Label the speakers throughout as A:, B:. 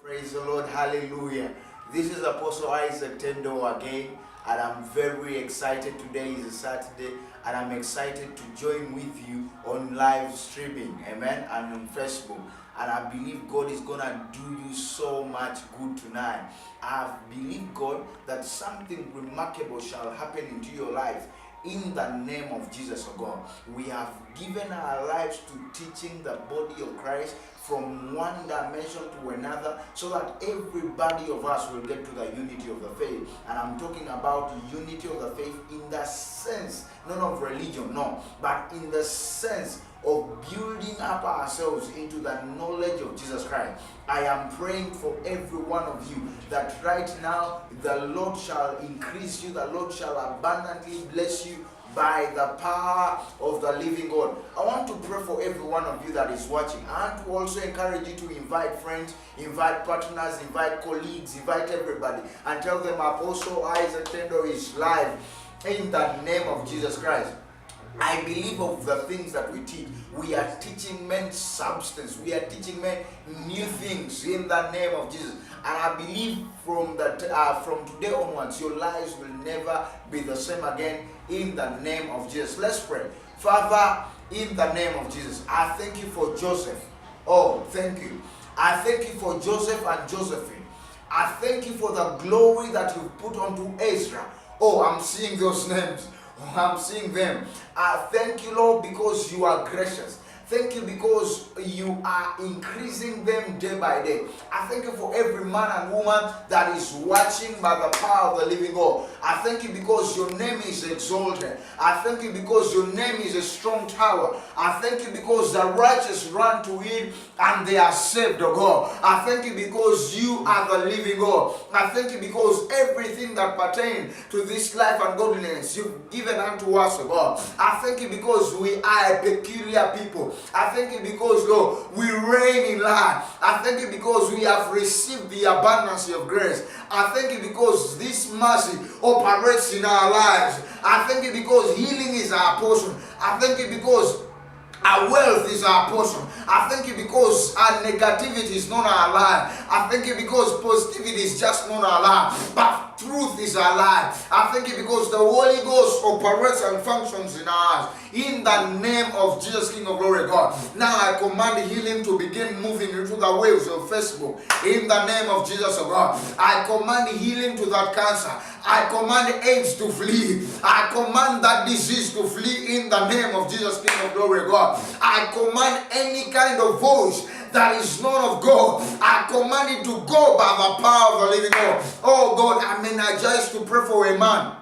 A: Praise the Lord, hallelujah. This is Apostle Isaac Tendo again, and I'm very excited. Today is a Saturday, and I'm excited to join with you on live streaming, amen, and on Facebook. And I believe God is gonna do you so much good tonight. I believe God that something remarkable shall happen into your life. In the name of Jesus, oh God, we have given our lives to teaching the body of Christ from one dimension to another, so that everybody of us will get to the unity of the faith. And I'm talking about unity of the faith in the sense, not of religion, no, but in the sense of building up ourselves into the knowledge of Jesus Christ. I am praying for every one of you that right now the Lord shall increase you, the Lord shall abundantly bless you by the power of the living God. I want to pray for every one of you that is watching, and to also encourage you to invite friends, invite partners, invite colleagues, invite everybody, and tell them Apostle Isaac Tendo is live in the name of Jesus Christ. I believe of the things that we teach. We are teaching men substance. We are teaching men new things in the name of Jesus. And I believe from today onwards, your lives will never be the same again in the name of Jesus. Let's pray. Father, in the name of Jesus, I thank you for Joseph. Oh, thank you. I thank you for Joseph and Josephine. I thank you for the glory that you put onto Ezra. Oh, I'm seeing those names. I'm seeing them. I thank you, Lord, because you are gracious. Thank you because you are increasing them day by day. I thank you for every man and woman that is watching by the power of the living God. I thank you because your name is exalted. I thank you because your name is a strong tower. I thank you because the righteous run to it and they are saved, oh God. I thank you because you are the living God. I thank you because everything that pertains to this life and godliness you've given unto us, oh God. I thank you because we are a peculiar people. I thank you because, Lord, we reign in life. I thank you because we have received the abundance of grace. I thank you because this mercy operates in our lives. I thank you because healing is our portion. I thank you because our wealth is our portion. I thank you because our negativity is not our life. I thank you because positivity is just not our life, but truth is our life. I thank you because the Holy Ghost operates and functions in our lives. In the name of Jesus, King of Glory, God. Now I command healing to begin moving into the waves of Facebook. In the name of Jesus, oh God. I command healing to that cancer. I command AIDS to flee. I command that disease to flee in the name of Jesus, King of Glory, God. I command any kind of voice that is not of God, I command it to go by the power of the living God. Oh God, I'm energized to pray for a man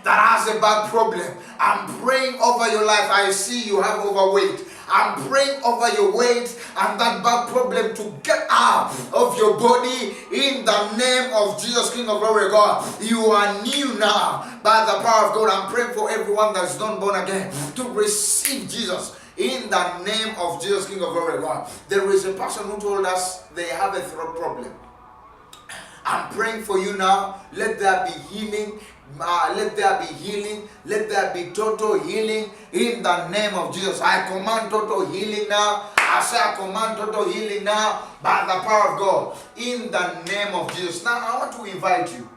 A: that has a bad problem. I'm praying over your life. I see you have overweight. I'm praying over your weight and that bad problem to get out of your body in the name of Jesus, King of Glory, God. You are new now by the power of God. I'm praying for everyone that's not born again to receive Jesus in the name of Jesus, King of Glory, God. There is a person who told us they have a throat problem. I'm praying for you now. Let there be healing. Let there be healing. Let there be total healing in the name of Jesus. I command total healing now. I say I command total healing now by the power of God in the name of Jesus. Now I want to invite you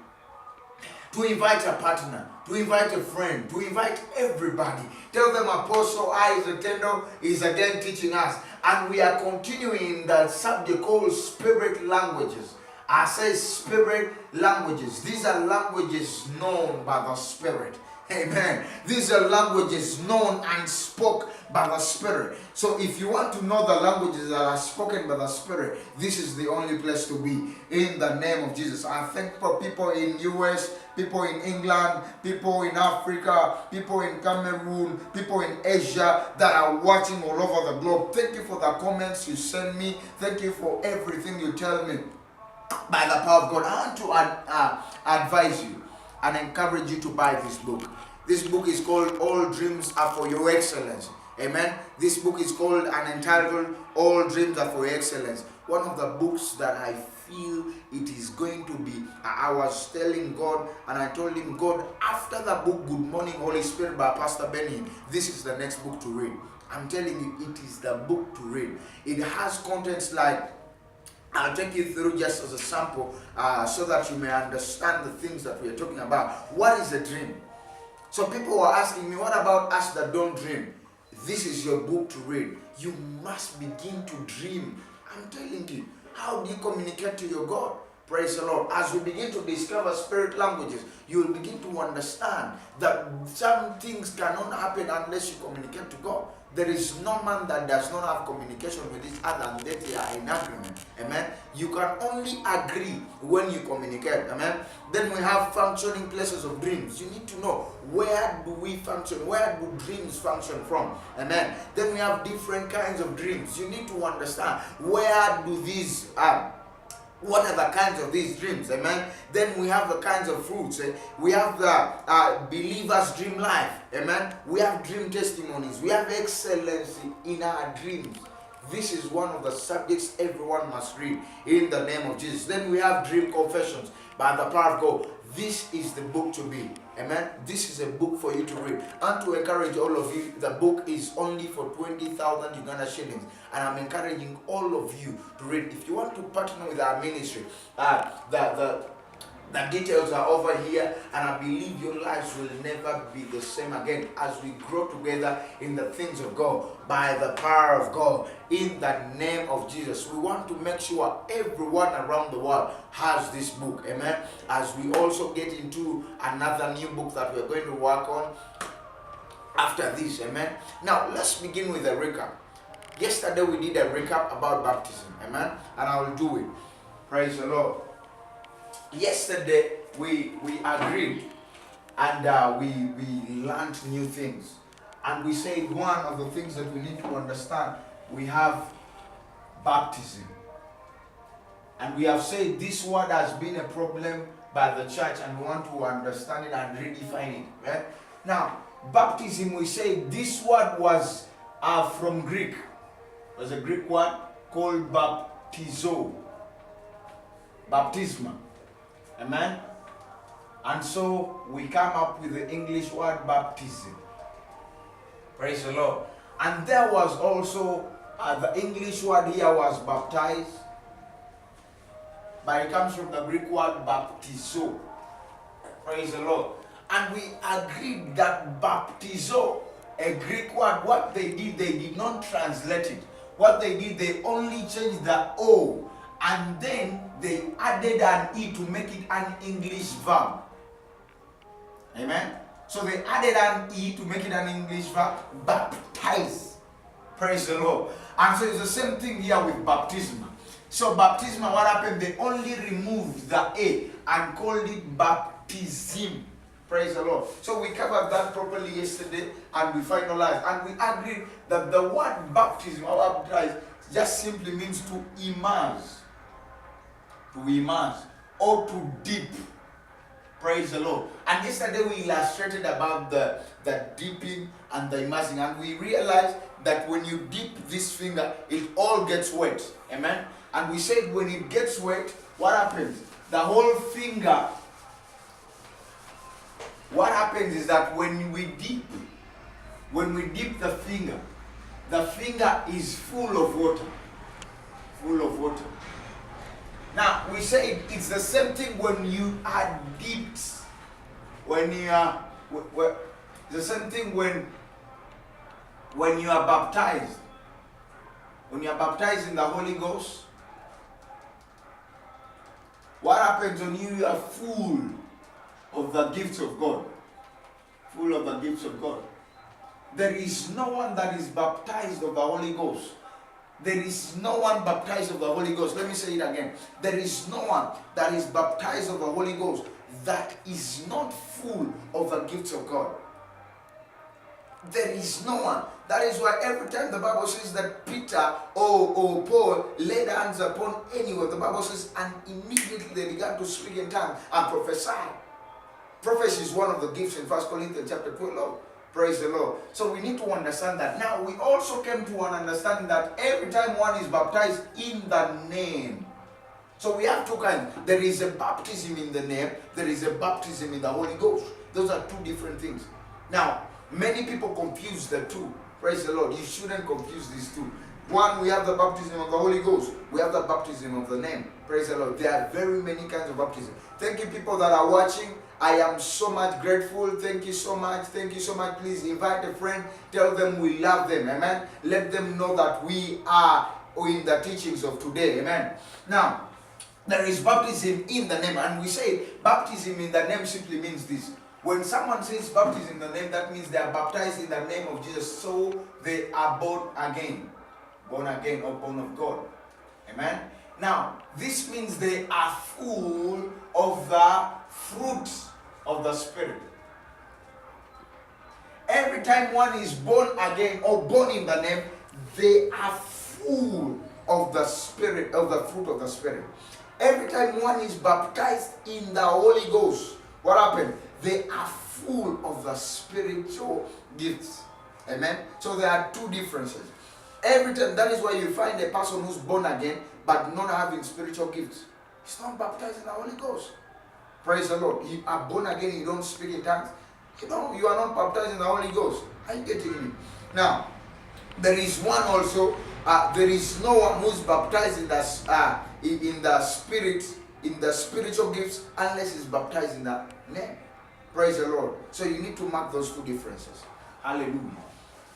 A: to invite a partner, to invite a friend, to invite everybody. Tell them Apostle Isaac Tendo is again teaching us, and we are continuing the subject called spirit languages. I say spirit languages. These are languages known by the Spirit. Amen. These are languages known and spoke by the Spirit. So if you want to know the languages that are spoken by the Spirit, this is the only place to be in the name of Jesus. I thank for people in US, people in England, people in Africa, people in Cameroon, people in Asia that are watching all over the globe. Thank you for the comments you send me. Thank you for everything you tell me. By the power of God, I want to advise you and encourage you to buy this book. This book is called All Dreams Are For Your Excellence. Amen. This book is called and entitled All Dreams Are For Your Excellence. One of the books that I feel it is going to be. I was telling God and I told him, God, after the book Good Morning Holy Spirit by Pastor Benny, this is the next book to read. I'm telling you, it is the book to read. It has contents like I'll take you through just as a sample so that you may understand the things that we are talking about. What is a dream? So people were asking me, what about us that don't dream? This is your book to read. You must begin to dream. I'm telling you, how do you communicate to your God? Praise the Lord. As we begin to discover spirit languages, you will begin to understand that some things cannot happen unless you communicate to God. There is no man that does not have communication with each other and that they are in agreement. Amen. You can only agree when you communicate. Amen. Then we have functioning places of dreams. You need to know, where do we function? Where do dreams function from? Amen. Then we have different kinds of dreams. You need to understand, where do these what are the kinds of these dreams? Amen. Then we have the kinds of fruits. We have the believers' dream life. Amen. We have dream testimonies. We have excellency in our dreams. This is one of the subjects everyone must read in the name of Jesus. Then we have dream confessions by the power of God. This is the book to be. Amen. This is a book for you to read. And to encourage all of you, the book is only for 20,000 Uganda shillings. And I'm encouraging all of you to read. If you want to partner with our ministry, the details are over here, and I believe your lives will never be the same again as we grow together in the things of God by the power of God in the name of Jesus. We want to make sure everyone around the world has this book. Amen. As we also get into another new book that we're going to work on after this. Amen. Now let's begin with a recap. Yesterday we did a recap about baptism. Amen. And I will do it. Praise the Lord. Yesterday we agreed and we learned new things, and we said one of the things that we need to understand, we have baptism, and we have said this word has been a problem by the church and we want to understand it and redefine it. Right? Now baptism, we say this word was from Greek. It was a Greek word called baptizo, baptisma. Amen. And so we come up with the English word baptism. Praise the Lord. And there was also the English word here was baptized, but it comes from the Greek word baptizo. Praise the Lord. And we agreed that baptizo, a Greek word, what they did not translate it. What they did, they only changed the O, and then they added an E to make it an English verb. Amen. So they added an E to make it an English verb. Baptize. Praise the Lord. And so it's the same thing here with baptism. So baptism, what happened? They only removed the A and called it baptism. Praise the Lord. So we covered that properly yesterday and we finalized. And we agreed that the word baptism or baptize just simply means to immerse. To immerse or to dip. Praise the Lord. And yesterday we illustrated about the dipping and the immersing, and we realized that when you dip this finger, it all gets wet. Amen. And we said when it gets wet, what happens? The whole finger. What happens is that when we dip the finger is full of water. Full of water. Now we say it's the same thing when you are dipped. When you are, the same thing when you are baptized. When you are baptized in the Holy Ghost, what happens when you are full of the gifts of God? Full of the gifts of God. There is no one that is baptized of the Holy Ghost. There is no one baptized of the Holy Ghost. Let me say it again. There is no one that is baptized of the Holy Ghost that is not full of the gifts of God. There is no one. That is why every time the Bible says that Peter or Paul laid hands upon anyone, the Bible says, and immediately they began to speak in tongues and prophesy. Prophecy is one of the gifts in 1 Corinthians chapter 12. Praise the Lord. So we need to understand that. Now we also came to an understanding that every time one is baptized in the name. So we have two kinds. There is a baptism in the name. There is a baptism in the Holy Ghost. Those are two different things. Now, many people confuse the two. Praise the Lord. You shouldn't confuse these two. One, we have the baptism of the Holy Ghost. We have the baptism of the name. Praise the Lord. There are very many kinds of baptism. Thank you, people that are watching. I am so much grateful. Thank you so much. Thank you so much. Please invite a friend. Tell them we love them. Amen. Let them know that we are in the teachings of today. Amen. Now, there is baptism in the name. And we say baptism in the name simply means this. When someone says baptism in the name, that means they are baptized in the name of Jesus. So they are born again. Born again or born of God. Amen. Now, this means they are full of the fruit of the Spirit. Every time one is born again or born in the name, they are full of the Spirit, of the fruit of the Spirit. Every time one is baptized in the Holy Ghost, what happened? They are full of the spiritual gifts. Amen. So there are two differences. Every time, that is why you find a person who's born again but not having spiritual gifts. He's not baptized in the Holy Ghost. Praise the Lord. You are born again, you don't speak in tongues. You are not baptized in the Holy Ghost. Are you getting me? Now, there is one also, there is no one who's baptized in the Spirit, in the spiritual gifts, unless he's baptized in the name. Praise the Lord. So you need to mark those two differences. Hallelujah.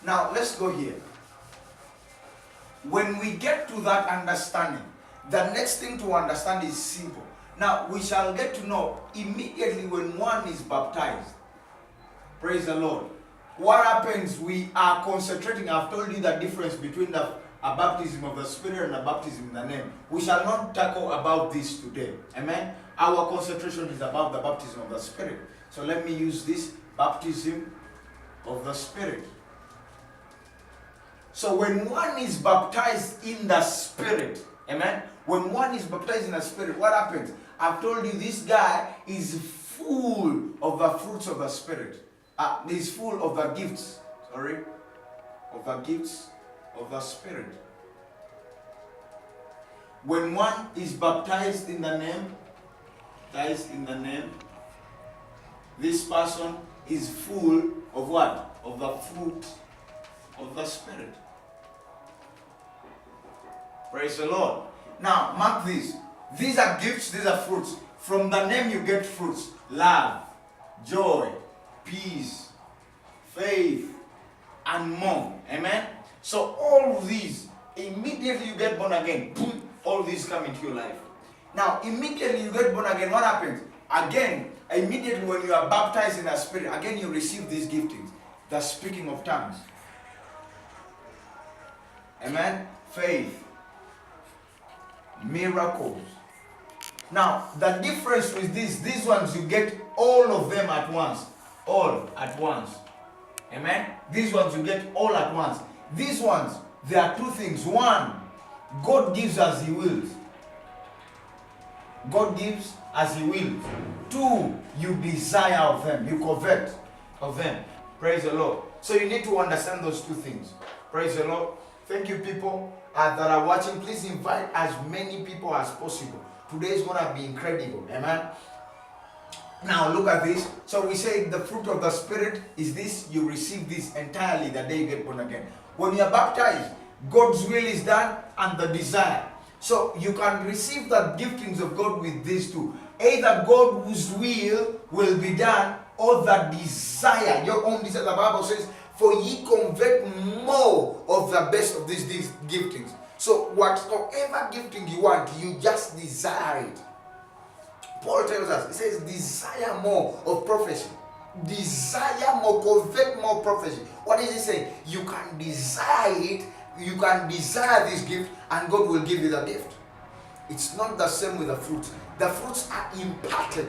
A: Now, let's go here. When we get to that understanding, the next thing to understand is simple. Now, we shall get to know immediately when one is baptized. Praise the Lord. What happens? We are concentrating. I've told you the difference between a baptism of the Spirit and a baptism in the name. We shall not tackle about this today. Amen. Our concentration is about the baptism of the Spirit. So let me use this baptism of the Spirit. So when one is baptized in the Spirit, amen, when one is baptized in the Spirit, what happens? I've told you this guy is full of the fruits of the Spirit. He's full of the gifts, of the gifts of the Spirit. When one is baptized in the name, this person is full of what? Of the fruit of the Spirit. Praise the Lord. Now, mark this. These are gifts, these are fruits. From the name you get fruits. Love, joy, peace, faith, and more. Amen? So all of these, immediately you get born again, boom, all these come into your life. Now, immediately you get born again, what happens? Again, immediately when you are baptized in the Spirit, again you receive these giftings. The speaking of tongues. Amen? Faith. Miracles. Now, the difference with these ones, you get all of them at once. All at once. Amen? These ones you get all at once. These ones, there are two things. One, God gives as He wills. God gives as He wills. Two, you desire of them. You covet of them. Praise the Lord. So you need to understand those two things. Praise the Lord. Thank you, people that are watching. Please invite as many people as possible. Today is going to be incredible. Amen. Now look at this. So we say the fruit of the Spirit is this. You receive this entirely the day you get born again. When you are baptized, God's will is done and the desire. So you can receive the giftings of God with these two. Either God's will be done, or the desire, your own desire. The Bible says, for ye convert more of the best of these giftings. So whatever gifting you want, you just desire it. Paul tells us, he says, desire more of prophecy. Desire more, convert more prophecy. What is he saying? You can desire it, you can desire this gift, and God will give you the gift. It's not the same with the fruits. The fruits are imparted.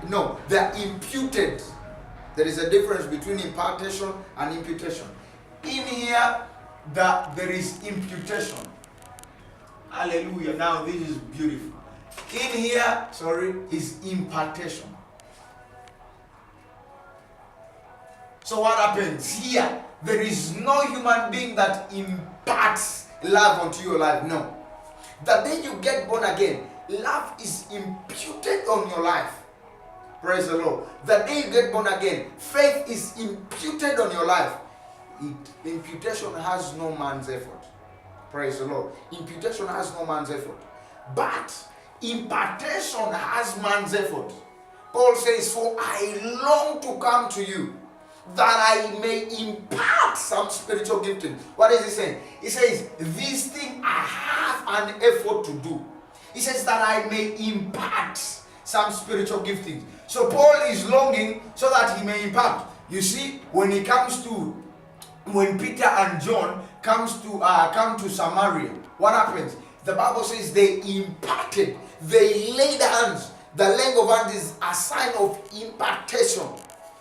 A: No, they are imputed. There is a difference between impartation and imputation. In here, there is imputation. Hallelujah. Now this is beautiful. In here, is impartation. So what happens here? There is no human being that imparts love onto your life. No. The day you get born again, love is imputed on your life. Praise the Lord. The day you get born again, faith is imputed on your life. Imputation has no man's effort. Praise the Lord. Imputation has no man's effort. But impartation has man's effort. Paul says, for I long to come to you, that I may impart some spiritual gifting. What is he saying? He says, this thing I have an effort to do. He says that I may impart some spiritual giftings. So Paul is longing so that he may impart. You see, when Peter and John come to Samaria, what happens? The Bible says they imparted, they laid hands. The laying of hands is a sign of impartation.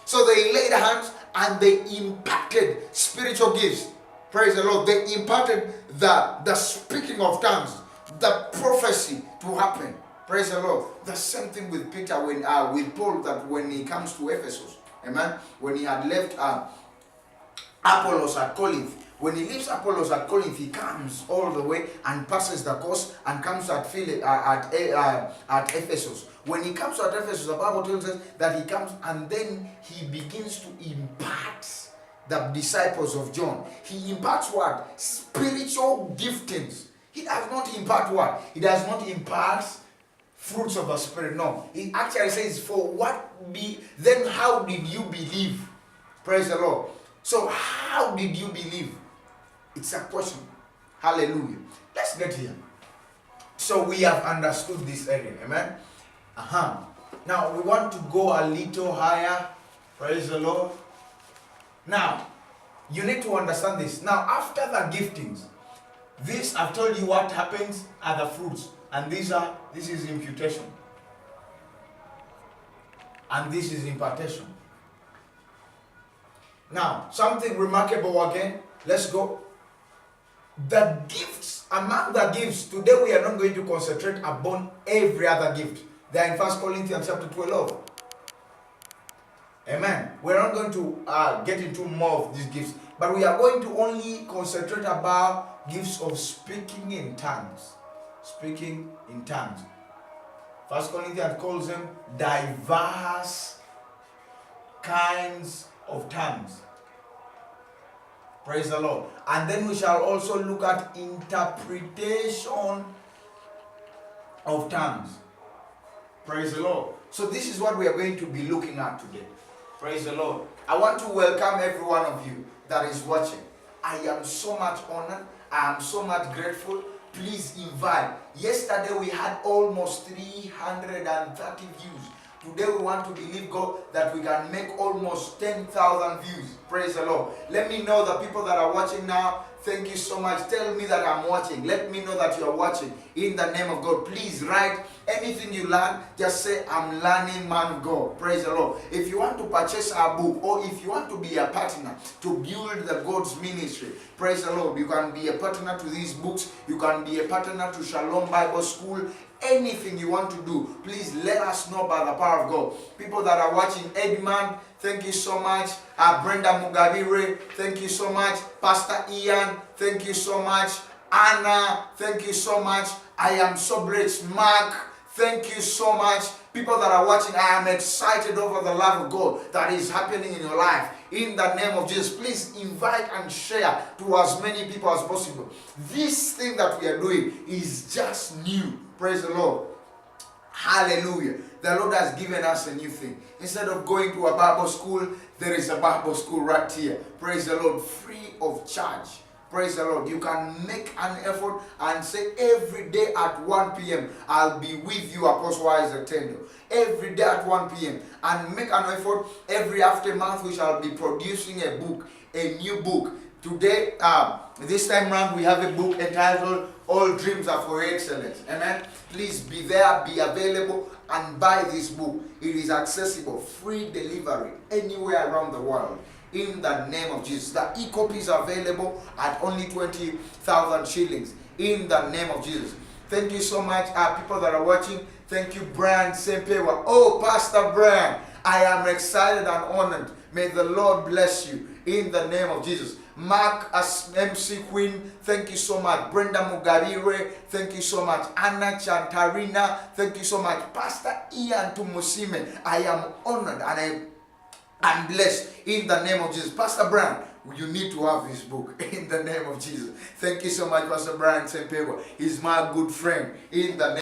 A: So they laid hands and they imparted spiritual gifts. Praise the Lord. They imparted the speaking of tongues, the prophecy to happen. Praise the Lord. The same thing with Peter with Paul, that when he comes to Ephesus, amen. When he had left Apollos at Corinth, when he leaves Apollos at Corinth, he comes all the way and passes the course and comes at Ephesus. When he comes to Ephesus, the Bible tells us that he comes and then he begins to impart the disciples of John. He imparts what? Spiritual giftings. He does not impart what? He does not impart fruits of the Spirit. No. He actually says, then how did you believe? Praise the Lord. So how did you believe? It's a question. Hallelujah. Let's get here. So we have understood this area. Amen. Now we want to go a little higher. Praise the Lord. Now, you need to understand this. Now, after the giftings, I've told you what happens are the fruits. And this is imputation. And this is impartation. Now, something remarkable again. Let's go. The gifts, among the gifts, today we are not going to concentrate upon every other gift. They are in 1 Corinthians chapter 12. Amen. We're not going to get into more of these gifts, but we are going to only concentrate about gifts of speaking in tongues. Speaking in tongues. 1 Corinthians calls them diverse kinds of tongues. Praise the Lord. And then we shall also look at interpretation of tongues. Praise the Lord. So this is what we are going to be looking at today. Praise the Lord. I want to welcome every one of you that is watching. I am so much honored. I am so much grateful. Please invite. Yesterday we had almost 330 views. Today we want to believe God that we can make almost 10,000 views. Praise the Lord. Let me know the people that are watching now. Thank you so much. Tell me that I'm watching. Let me know that you are watching. In the name of God, please write anything you learn. Just say, I'm learning, man of God. Praise the Lord. If you want to purchase our book, or if you want to be a partner to build the God's ministry, praise the Lord. You can be a partner to these books. You can be a partner to Shalom Bible School. Anything you want to do, please let us know by the power of God. People that are watching, Edmund, thank you so much. Brenda Mugabire, thank you so much. Pastor Ian, thank you so much. Anna, thank you so much. I am so blessed. Mark, thank you so much. People that are watching, I am excited over the love of God that is happening in your life. In the name of Jesus, please invite and share to as many people as possible. This thing that we are doing is just new. Praise the Lord. Hallelujah. The Lord has given us a new thing. Instead of going to a Bible school, there is a Bible school right here. Praise the Lord. Free of charge. Praise the Lord. You can make an effort and say, every day at 1 p.m. I'll be with you, Apostle Isaac Tendo. Every day at 1 p.m. And make an effort. Every after month we shall be producing a book, a new book. Today, this time around, we have a book entitled All Dreams Are for Excellence. Amen. Please be there, be available, and buy this book. It is accessible, free delivery, anywhere around the world. In the name of Jesus. The e-copies are available at only 20,000 shillings. In the name of Jesus. Thank you so much, people that are watching. Thank you, Brian Sempewa. Oh, Pastor Brian, I am excited and honored. May the Lord bless you. In the name of Jesus. Mark as MC Queen, thank you so much. Brenda Mugarire, thank you so much. Anna Chantarina, thank you so much. Pastor Ian Tumusime, I am honored and I'm blessed in the name of Jesus. Pastor Brian, you need to have his book in the name of Jesus. Thank you so much, Pastor Brian Sempego. He's my good friend in the name